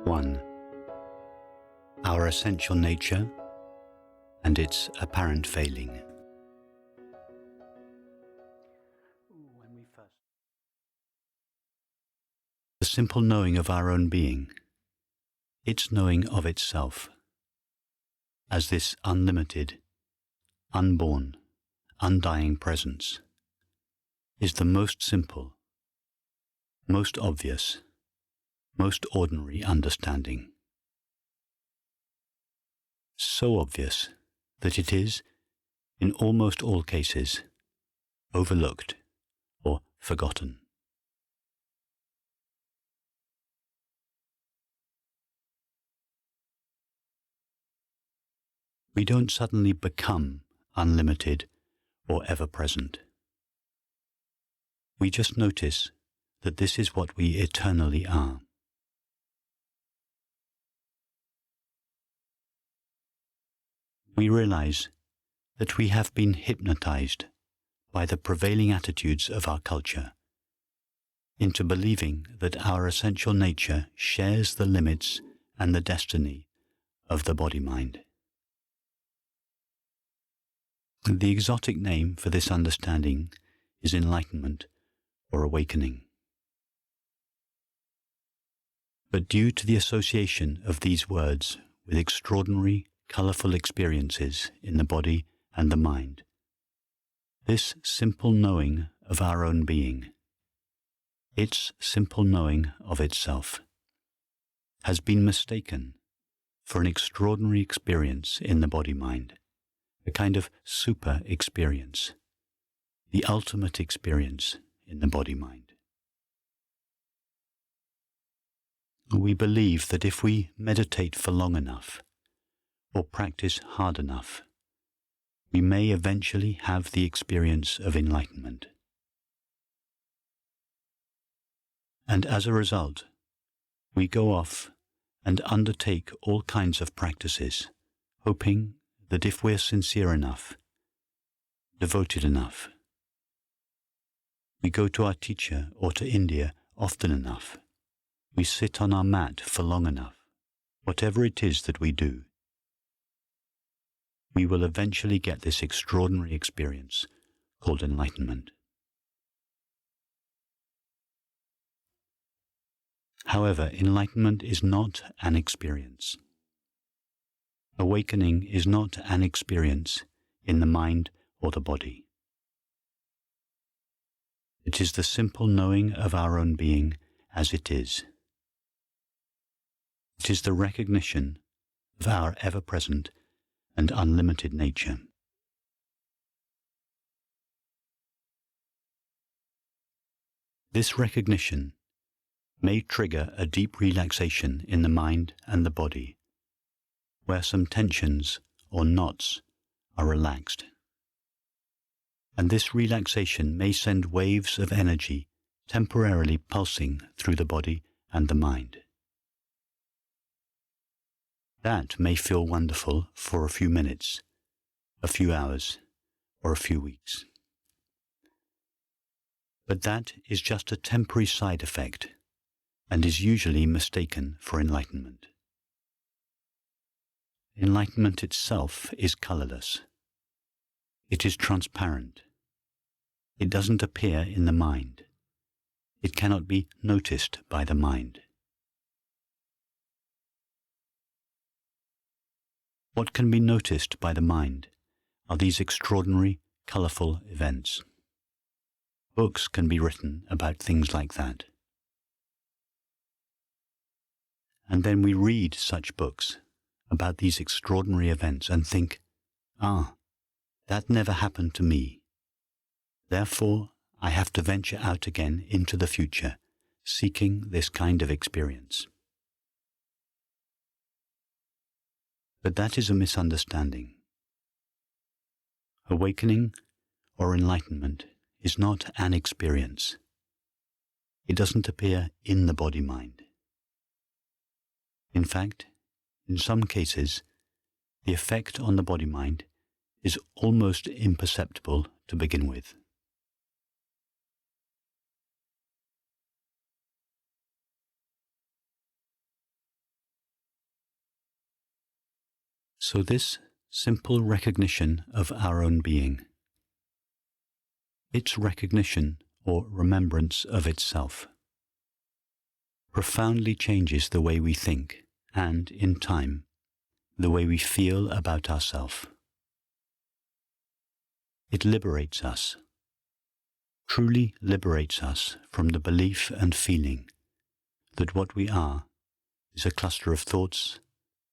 1. Our essential nature and its apparent failing. The simple knowing of our own being, its knowing of itself, as this unlimited, unborn, undying presence, is the most simple, most obvious, most ordinary understanding. So obvious that it is, in almost all cases, overlooked or forgotten. We don't suddenly become unlimited or ever-present. We just notice that this is what we eternally are. We realize that we have been hypnotized by the prevailing attitudes of our culture into believing that our essential nature shares the limits and the destiny of the body-mind. The exotic name for this understanding is enlightenment or awakening. But due to the association of these words with extraordinary, colorful experiences in the body and the mind, this simple knowing of our own being, its simple knowing of itself, has been mistaken for an extraordinary experience in the body-mind, a kind of super experience, the ultimate experience in the body-mind. We believe that if we meditate for long enough, or practice hard enough, we may eventually have the experience of enlightenment. And as a result, we go off and undertake all kinds of practices, hoping that if we're sincere enough, devoted enough, we go to our teacher or to India often enough, we sit on our mat for long enough, whatever it is that we do, we will eventually get this extraordinary experience called enlightenment. However, enlightenment is not an experience. Awakening is not an experience in the mind or the body. It is the simple knowing of our own being as it is. It is the recognition of our ever-present and unlimited nature. This recognition may trigger a deep relaxation in the mind and the body, where some tensions or knots are relaxed. And this relaxation may send waves of energy temporarily pulsing through the body and the mind. That may feel wonderful for a few minutes, a few hours, or a few weeks. But that is just a temporary side effect and is usually mistaken for enlightenment. Enlightenment itself is colorless. It is transparent. It doesn't appear in the mind. It cannot be noticed by the mind. What can be noticed by the mind are these extraordinary, colorful events. Books can be written about things like that. And then we read such books about these extraordinary events and think, that never happened to me. Therefore, I have to venture out again into the future, seeking this kind of experience. But that is a misunderstanding. Awakening or enlightenment is not an experience. It doesn't appear in the body-mind. In fact, in some cases, the effect on the body-mind is almost imperceptible to begin with. So this simple recognition of our own being, its recognition or remembrance of itself, profoundly changes the way we think and, in time, the way we feel about ourselves. It liberates us, truly liberates us from the belief and feeling that what we are is a cluster of thoughts,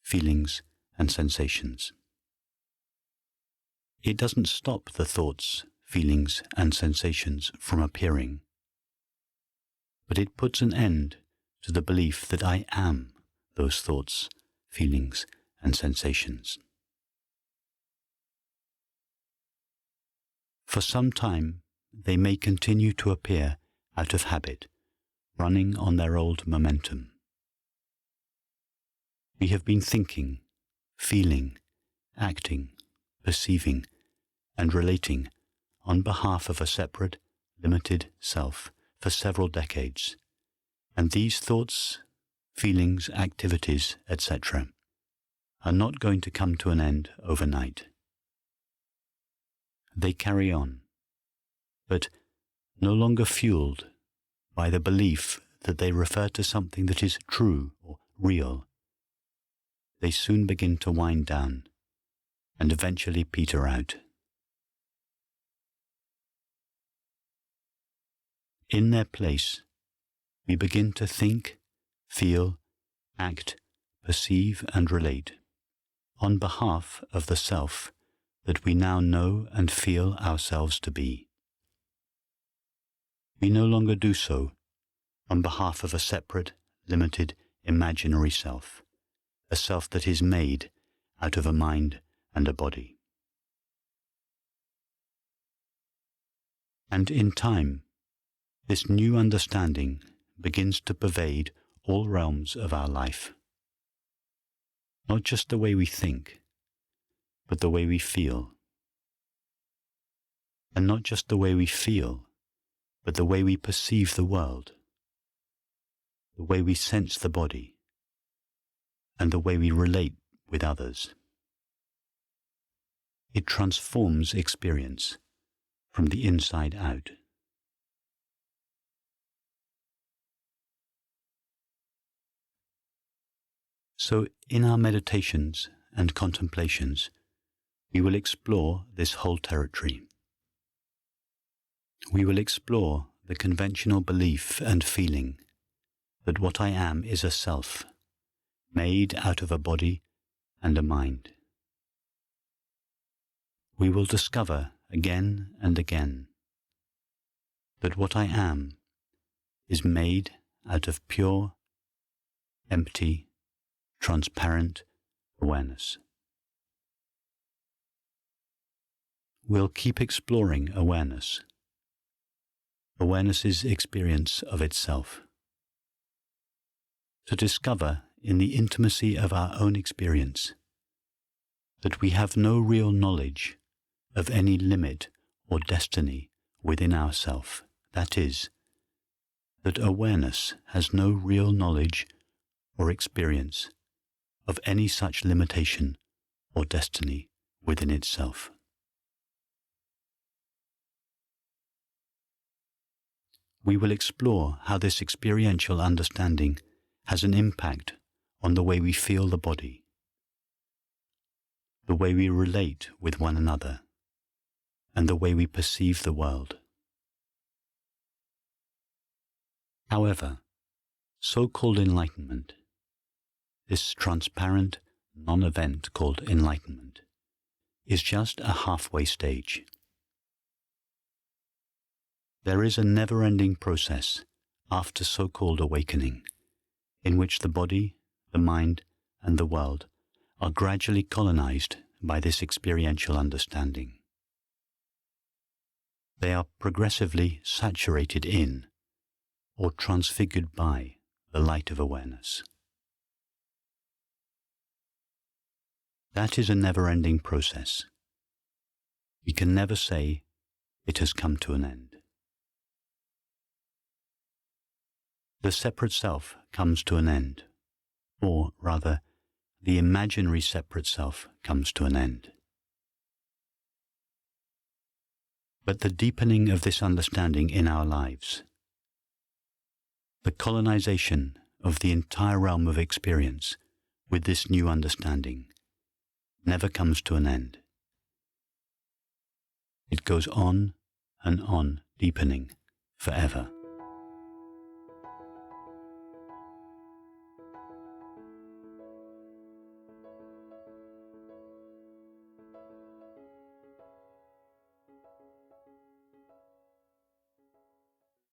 feelings, and sensations. It doesn't stop the thoughts, feelings, and sensations from appearing, but it puts an end to the belief that I am those thoughts, feelings, and sensations. For some time, they may continue to appear out of habit, running on their old momentum. We have been thinking, feeling, acting, perceiving, and relating on behalf of a separate, limited self for several decades, and these thoughts, feelings, activities, etc., are not going to come to an end overnight. They carry on, but no longer fueled by the belief that they refer to something that is true or real. They soon begin to wind down and eventually peter out. In their place, we begin to think, feel, act, perceive, and relate on behalf of the self that we now know and feel ourselves to be. We no longer do so on behalf of a separate, limited, imaginary self, a self that is made out of a mind and a body. And in time, this new understanding begins to pervade all realms of our life. Not just the way we think, but the way we feel. And not just the way we feel, but the way we perceive the world, the way we sense the body, and the way we relate with others. It transforms experience from the inside out. So in our meditations and contemplations, we will explore this whole territory. We will explore the conventional belief and feeling that what I am is a self, made out of a body and a mind. We will discover again and again that what I am is made out of pure, empty, transparent awareness. We'll keep exploring awareness, awareness's experience of itself, to discover in the intimacy of our own experience that we have no real knowledge of any limit or destiny within ourself. That is, that awareness has no real knowledge or experience of any such limitation or destiny within itself. We will explore how this experiential understanding has an impact on the way we feel the body, the way we relate with one another, and the way we perceive the world. However, so-called enlightenment, this transparent non-event called enlightenment, is just a halfway stage. There is a never-ending process after so-called awakening, in which the body, the mind, and the world are gradually colonized by this experiential understanding. They are progressively saturated in, or transfigured by, the light of awareness. That is a never-ending process. We can never say it has come to an end. The separate self comes to an end, or rather, the imaginary separate self comes to an end. But the deepening of this understanding in our lives, the colonization of the entire realm of experience with this new understanding, never comes to an end. It goes on and on, deepening forever.